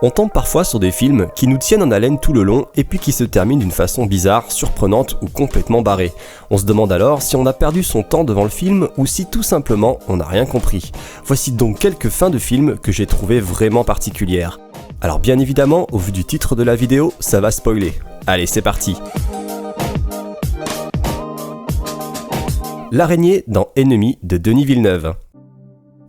On tombe parfois sur des films qui nous tiennent en haleine tout le long et puis qui se terminent d'une façon bizarre, surprenante ou complètement barrée. On se demande alors si on a perdu son temps devant le film ou si tout simplement on n'a rien compris. Voici donc quelques fins de films que j'ai trouvées vraiment particulières. Alors bien évidemment, au vu du titre de la vidéo, ça va spoiler. Allez, c'est parti. L'araignée dans Enemy de Denis Villeneuve.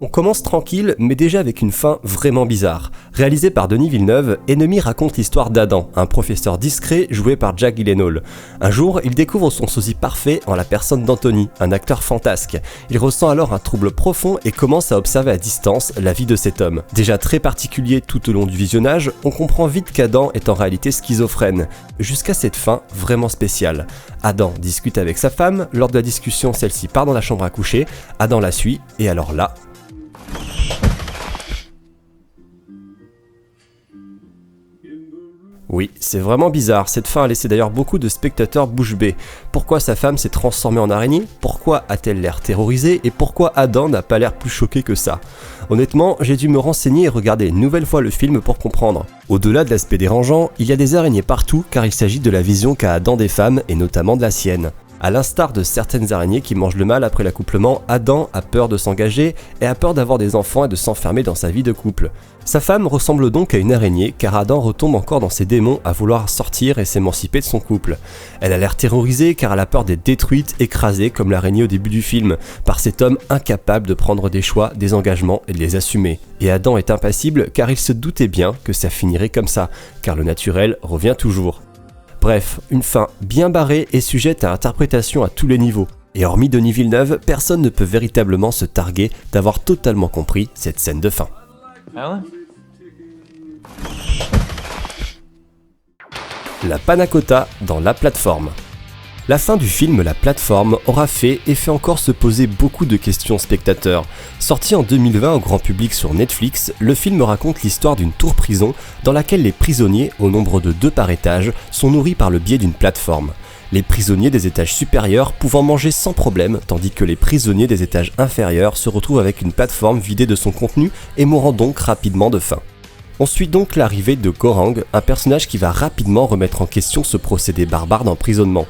On commence tranquille, mais déjà avec une fin vraiment bizarre. Réalisé par Denis Villeneuve, Enemy raconte l'histoire d'Adam, un professeur discret joué par Jack Gyllenhaal. Un jour, il découvre son sosie parfait en la personne d'Anthony, un acteur fantasque. Il ressent alors un trouble profond et commence à observer à distance la vie de cet homme. Déjà très particulier tout au long du visionnage, on comprend vite qu'Adam est en réalité schizophrène, jusqu'à cette fin vraiment spéciale. Adam discute avec sa femme, lors de la discussion, celle-ci part dans la chambre à coucher, Adam la suit, et alors là... Oui, c'est vraiment bizarre, cette fin a laissé d'ailleurs beaucoup de spectateurs bouche bée. Pourquoi sa femme s'est transformée en araignée? Pourquoi a-t-elle l'air terrorisée? Et pourquoi Adam n'a pas l'air plus choqué que ça? Honnêtement, j'ai dû me renseigner et regarder une nouvelle fois le film pour comprendre. Au-delà de l'aspect dérangeant, il y a des araignées partout car il s'agit de la vision qu'a Adam des femmes et notamment de la sienne. A l'instar de certaines araignées qui mangent le mal après l'accouplement, Adam a peur de s'engager et a peur d'avoir des enfants et de s'enfermer dans sa vie de couple. Sa femme ressemble donc à une araignée car Adam retombe encore dans ses démons à vouloir sortir et s'émanciper de son couple. Elle a l'air terrorisée car elle a peur d'être détruite, écrasée comme l'araignée au début du film, par cet homme incapable de prendre des choix, des engagements et de les assumer. Et Adam est impassible car il se doutait bien que ça finirait comme ça, car le naturel revient toujours. Bref, une fin bien barrée et sujette à interprétation à tous les niveaux. Et hormis Denis Villeneuve, personne ne peut véritablement se targuer d'avoir totalement compris cette scène de fin. La panna cotta dans La Plateforme. La fin du film La Plateforme aura fait et fait encore se poser beaucoup de questions aux spectateurs. Sorti en 2020 au grand public sur Netflix, le film raconte l'histoire d'une tour-prison dans laquelle les prisonniers, au nombre de 2 par étage, sont nourris par le biais d'une plateforme. Les prisonniers des étages supérieurs pouvant manger sans problème, tandis que les prisonniers des étages inférieurs se retrouvent avec une plateforme vidée de son contenu et mourant donc rapidement de faim. On suit donc l'arrivée de Gorang, un personnage qui va rapidement remettre en question ce procédé barbare d'emprisonnement.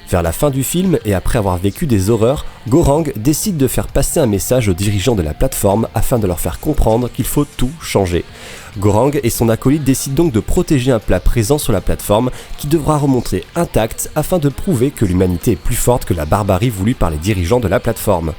Vers la fin du film, et après avoir vécu des horreurs, Gorang décide de faire passer un message aux dirigeants de la plateforme afin de leur faire comprendre qu'il faut tout changer. Gorang et son acolyte décident donc de protéger un plat présent sur la plateforme qui devra remonter intact afin de prouver que l'humanité est plus forte que la barbarie voulue par les dirigeants de la plateforme.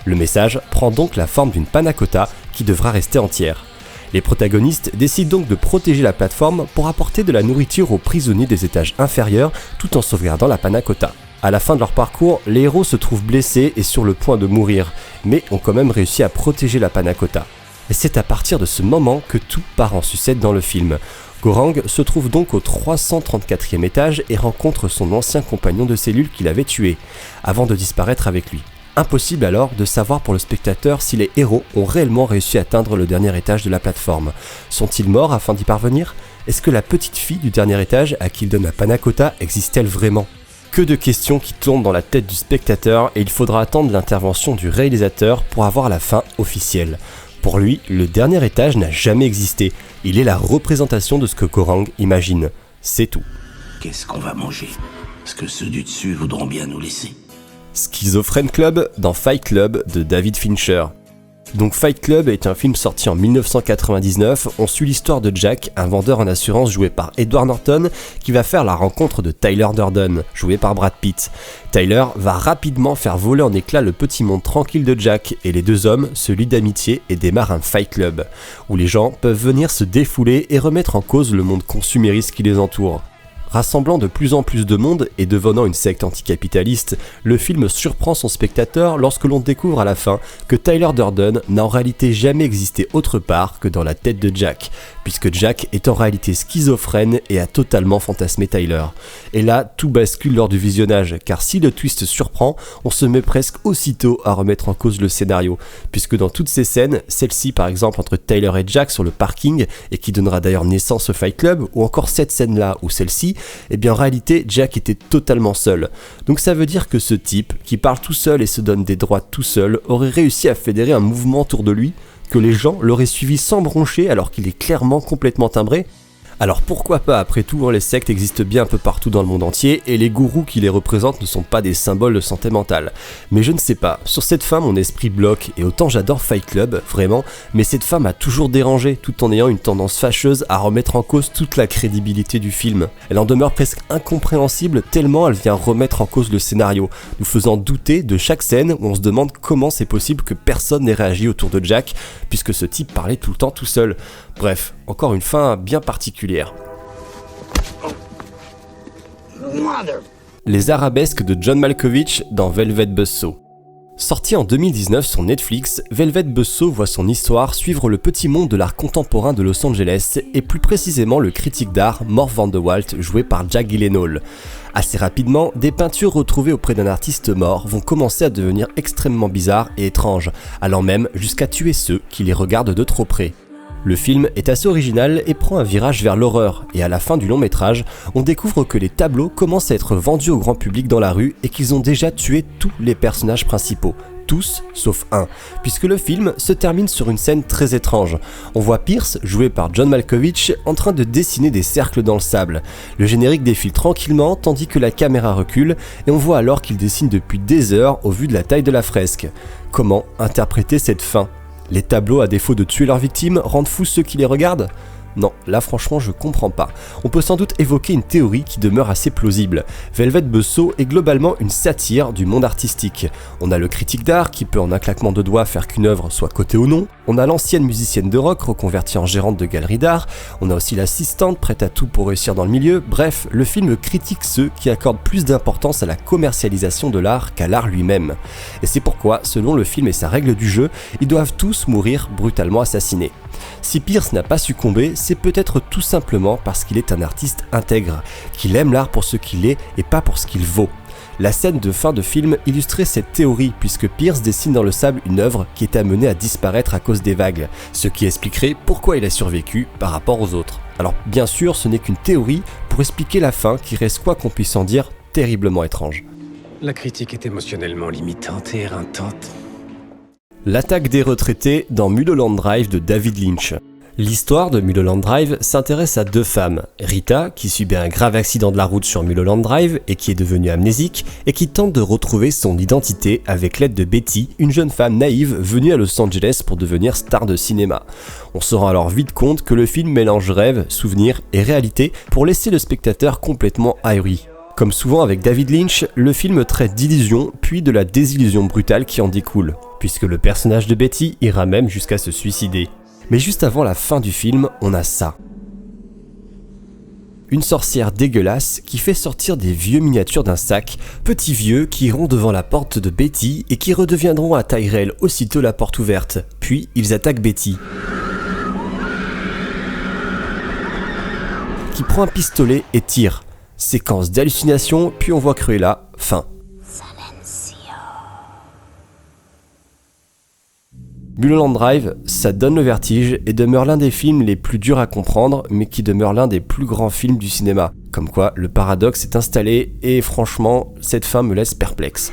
Le message prend donc la forme d'une panna cotta qui devra rester entière. Les protagonistes décident donc de protéger la plateforme pour apporter de la nourriture aux prisonniers des étages inférieurs tout en sauvegardant la panna cotta. À la fin de leur parcours, les héros se trouvent blessés et sur le point de mourir, mais ont quand même réussi à protéger la panna cotta. Et c'est à partir de ce moment que tout part en sucette dans le film. Gorang se trouve donc au 334e étage et rencontre son ancien compagnon de cellule qu'il avait tué, avant de disparaître avec lui. Impossible alors de savoir pour le spectateur si les héros ont réellement réussi à atteindre le dernier étage de la plateforme. Sont-ils morts afin d'y parvenir? Est-ce que la petite fille du dernier étage à qui il donne la panna cotta existe-t-elle vraiment? Que de questions qui tournent dans la tête du spectateur et il faudra attendre l'intervention du réalisateur pour avoir la fin officielle. Pour lui, le dernier étage n'a jamais existé. Il est la représentation de ce que Gorang imagine. C'est tout. Qu'est-ce qu'on va manger? Est-ce que ceux du dessus voudront bien nous laisser? Schizophrène Club dans Fight Club de David Fincher. Donc Fight Club est un film sorti en 1999, on suit l'histoire de Jack, un vendeur en assurance joué par Edward Norton, qui va faire la rencontre de Tyler Durden, joué par Brad Pitt. Tyler va rapidement faire voler en éclats le petit monde tranquille de Jack, et les deux hommes se lient d'amitié et démarrent un Fight Club, où les gens peuvent venir se défouler et remettre en cause le monde consumériste qui les entoure. Rassemblant de plus en plus de monde et devenant une secte anticapitaliste, le film surprend son spectateur lorsque l'on découvre à la fin que Tyler Durden n'a en réalité jamais existé autre part que dans la tête de Jack, puisque Jack est en réalité schizophrène et a totalement fantasmé Tyler. Et là, tout bascule lors du visionnage, car si le twist surprend, on se met presque aussitôt à remettre en cause le scénario, puisque dans toutes ces scènes, celle-ci par exemple entre Tyler et Jack sur le parking, et qui donnera d'ailleurs naissance au Fight Club, ou encore cette scène-là ou celle-ci, eh bien en réalité Jack était totalement seul. Donc ça veut dire que ce type, qui parle tout seul et se donne des droits tout seul, aurait réussi à fédérer un mouvement autour de lui, que les gens l'auraient suivi sans broncher alors qu'il est clairement complètement timbré. Alors pourquoi pas, après tout, les sectes existent bien un peu partout dans le monde entier et les gourous qui les représentent ne sont pas des symboles de santé mentale. Mais je ne sais pas, sur cette fin mon esprit bloque et autant j'adore Fight Club, vraiment, mais cette fin m'a toujours dérangé tout en ayant une tendance fâcheuse à remettre en cause toute la crédibilité du film. Elle en demeure presque incompréhensible tellement elle vient remettre en cause le scénario, nous faisant douter de chaque scène où on se demande comment c'est possible que personne n'ait réagi autour de Jack puisque ce type parlait tout le temps tout seul. Bref, encore une fin bien particulière. Les arabesques de John Malkovich dans Velvet Buzzsaw. Sorti en 2019 sur Netflix, Velvet Buzzsaw voit son histoire suivre le petit monde de l'art contemporain de Los Angeles et plus précisément le critique d'art Mort Van de Walt joué par Jack Gyllenhaal. Assez rapidement, des peintures retrouvées auprès d'un artiste mort vont commencer à devenir extrêmement bizarres et étranges, allant même jusqu'à tuer ceux qui les regardent de trop près. Le film est assez original et prend un virage vers l'horreur, et à la fin du long métrage, on découvre que les tableaux commencent à être vendus au grand public dans la rue et qu'ils ont déjà tué tous les personnages principaux. Tous, sauf un, puisque le film se termine sur une scène très étrange. On voit Pierce, joué par John Malkovich, en train de dessiner des cercles dans le sable. Le générique défile tranquillement tandis que la caméra recule, et on voit alors qu'il dessine depuis des heures au vu de la taille de la fresque. Comment interpréter cette fin ? Les tableaux, à défaut de tuer leurs victimes, rendent fous ceux qui les regardent ? Non, là franchement je comprends pas. On peut sans doute évoquer une théorie qui demeure assez plausible. Velvet Buzzsaw est globalement une satire du monde artistique. On a le critique d'art qui peut en un claquement de doigts faire qu'une œuvre soit cotée ou non. On a l'ancienne musicienne de rock reconvertie en gérante de galerie d'art. On a aussi l'assistante prête à tout pour réussir dans le milieu. Bref, le film critique ceux qui accordent plus d'importance à la commercialisation de l'art qu'à l'art lui-même. Et c'est pourquoi, selon le film et sa règle du jeu, ils doivent tous mourir brutalement assassinés. Si Pierce n'a pas succombé, c'est peut-être tout simplement parce qu'il est un artiste intègre, qu'il aime l'art pour ce qu'il est et pas pour ce qu'il vaut. La scène de fin de film illustrait cette théorie puisque Pierce dessine dans le sable une œuvre qui est amenée à disparaître à cause des vagues, ce qui expliquerait pourquoi il a survécu par rapport aux autres. Alors bien sûr, ce n'est qu'une théorie pour expliquer la fin qui reste, quoi qu'on puisse en dire, terriblement étrange. La critique est émotionnellement limitante et éreintante. L'attaque des retraités dans Mulholland Drive de David Lynch. L'histoire de Mulholland Drive s'intéresse à deux femmes, Rita, qui subit un grave accident de la route sur Mulholland Drive et qui est devenue amnésique, et qui tente de retrouver son identité avec l'aide de Betty, une jeune femme naïve venue à Los Angeles pour devenir star de cinéma. On se rend alors vite compte que le film mélange rêve, souvenir et réalité pour laisser le spectateur complètement ahuri. Comme souvent avec David Lynch, le film traite d'illusion puis de la désillusion brutale qui en découle, puisque le personnage de Betty ira même jusqu'à se suicider. Mais juste avant la fin du film, on a ça. Une sorcière dégueulasse qui fait sortir des vieux miniatures d'un sac, petits vieux qui iront devant la porte de Betty et qui redeviendront à taille réelle aussitôt la porte ouverte, puis ils attaquent Betty, qui prend un pistolet et tire. Séquence d'hallucination, puis on voit Cruella, fin. Mulholland Drive, ça donne le vertige et demeure l'un des films les plus durs à comprendre, mais qui demeure l'un des plus grands films du cinéma. Comme quoi, le paradoxe est installé et franchement, cette fin me laisse perplexe.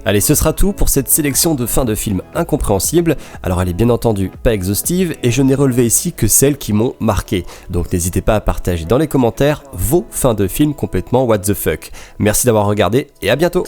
Allez, ce sera tout pour cette sélection de fins de films incompréhensibles. Alors elle est bien entendu pas exhaustive et je n'ai relevé ici que celles qui m'ont marqué. Donc n'hésitez pas à partager dans les commentaires vos fins de films complètement what the fuck. Merci d'avoir regardé et à bientôt.